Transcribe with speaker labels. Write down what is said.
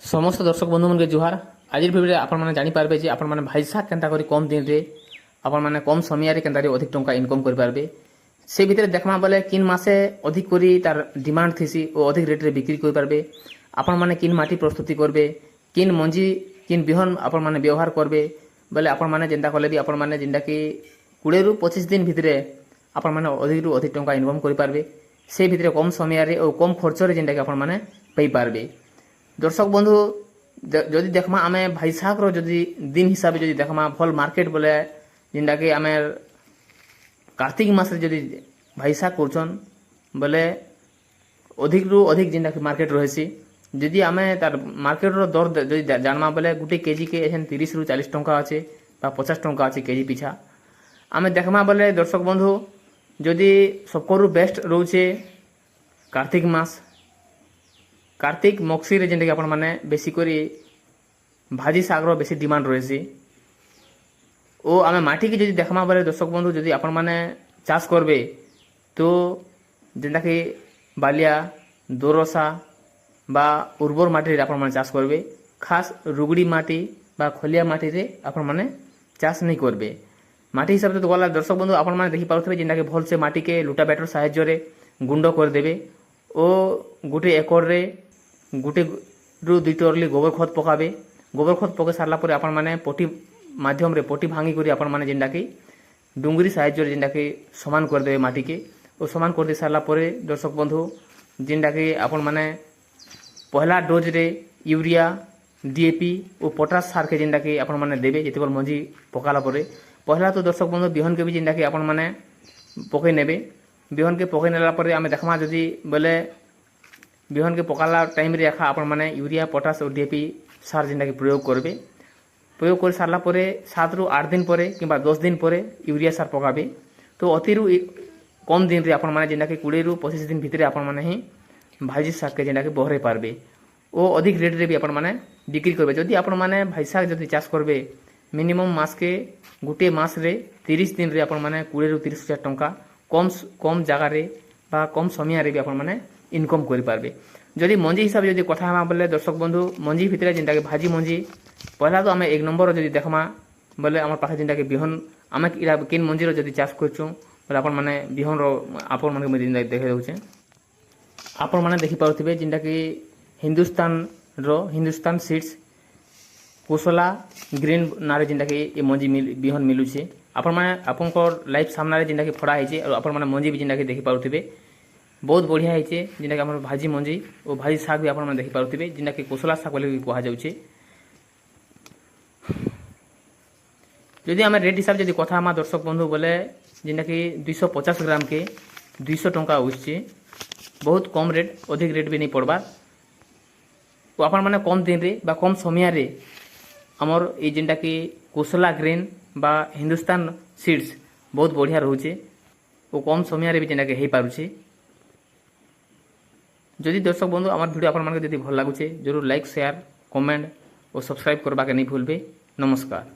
Speaker 1: समस्त दर्शक बंधु मन के जुहार। आज भिडियो आपण मैंने जानीपारे जे आपण मैंने भाई साग केन्ता करी कम दिन रे आपण मैंने कम समय केन्ता अधिक टंका इनकम करें से भितर देखमा बोले किन मासे अधिक करी तार डिमांड थीसी और अधिक रेट रे बिक्री करें आपण मैंने किन माटी प्रस्तुति करबे किन मंजी किन बिहन आपण मैंने व्यवहार करबे बोले आपण मैंने जेनता कले भी आपण मैंने जेनटा कि 20 रु 25 दिन भितर आपण मैंने अधिक रु अधिक टंका इनकम करें से भितर कम समय और कम खर्च रे जेनटा कि आपण मैंने पाई पारबे। दर्शक बंधु जदि देखमा आमे भाई साग रो जदि दिन हिसाब से जदि देखमा भल मार्केट बोले जिनटा कि आमे कार्तिक मास रे जदि भाई साग करछन बोले अधिक रु अधिक जिनटा कि मार्केट रहसी जदि आमे तार मार्केट रो दर जदि जानमा बोले गुटे केजी के एहन 30 रु 40 टंका আছে बा 50 टंका আছে केजी पिछा आमे देखमा बोले दर्शक बंधु जदि सबकरु बेस्ट रहउछे कार्तिक मास कार्तिक मक्सी जेनटा कि आपण माने बेसी करी भाजी सागर बेसी डिमांड रही ओ आमे माटी की जदि देखमा बोले दर्शक बंधु जदि आपण माने चाष करबे तो जेनटा कि बालिया दोरसा बा उर्वर माटी रे आपण माने चाष करबे खास रुगड़ी माटी बा खलिया माटी रे आपण माने चाष नहीं करबे। माटी हिसाब से तो गला दर्शक बंधु आपण माने देखि पाउथबे जेनटा कि भल से माटी के लुटाबेटर साहाय्य रे गुंड कर देबे ओ गुटे एकर रे गुटे रु 2 टरली गोबर खत पकाबे गोबर खत पके सारला परे आपण माने पटी माध्यम रे पटी भांगी करी आपण माने जेनटा कि डुंगरी साहाय्य रे जेनटा कि समान कर देबे माटी के ओ समान कर दे सारला परे दर्शक बंधु जेनटा कि आपण माने पहला डोज रे यूरिया डीएपी और पोटास सार के जेनटा कि आपण माने देबे जेतेबल मंजी पकाला परे पहला तो दर्शक बंधु बिहन के भी जेनटा कि आपण माने पकई नेबे बिहन के पकई नेला परे आमे देखमा जदी बोले बिहन के पकाला टाइम रे एखा आपण माने यूरिया पोटास और डीएपी सार जेनटा कि प्रयोग करबे प्रयोग कर सारला परे 7 रु 8 दिन परे किंबा 10 दिन परे यूरिया सार पकाबे तो अति रु कम दिन रे आपण माने जेनटा कि 20 रु 25 दिन भितरे आपण माने ही भाजी साग के जेनटा कि बहरे पारबे ओ अधिक रेट रे भी आपण माने बिक्री करबे। जदि आपण माने भाई साग जदि चाष करबे मिनिमम मास के गुटे मास रे 30 दिन रे आपण माने 20 रु 30 हजार टंका कम कम जगह रे बा कम समय रे भी आपण माने इनकम करि पारबे। जदि मंजी हिसाब जदि कथा हमा बोले दर्शक बंधु मंजी भितरे जेनटा कि भाजी मंजी पहला तो आमे एक नंबर जदि देखमा बोले हमर पाखे जेनटा कि बिहन आमे किन मंजी रो जदि चाष करछु बोले आपण माने बिहन रो आपण माने मैं जेनटा देखे दउछे आपण माने देखि पाउथिबे जेनटा कि हिंदुस्तान सीड्स कुशला ग्रीन नारे जेनटा कि ए मंजी बिहन मिलुछे आपण माने आपनकर लाइफ सामना रे जेनटा कि फड़ा हैचे और आपण माने मंजी भी जेनटा कि देखि पाउथिबे बहुत बढ़िया है जेनटा कि हमर भाजी मंजी और भाजी साग भी आपण देखि पारुथिबे जेनटा कि कोसला साग बोले भी कहा जाउछे। जदि आमे रेट हिसाब जदि कथा हम दर्शक बंधु बोले जेनटा कि 250 ग्राम के 200 टंका उछे बहुत कम रेट अधिक रेट भी नहीं पड़बा तो आपण माने कम दिन रे बा कम समय रे हमर ए जेनटा कि कोसला ग्रीन बा हिंदुस्तान सीड्स बहुत बढ़िया रहउछे ओ कम समय रे भी जेनटा कि हे पारुछे। जदि दर्शक बंधु आम भिडियो आपण मानके जदि भल लागुचे जरूर लाइक शेयर कमेंट और सब्सक्राइब करबा के नहीं भूलबे। नमस्कार।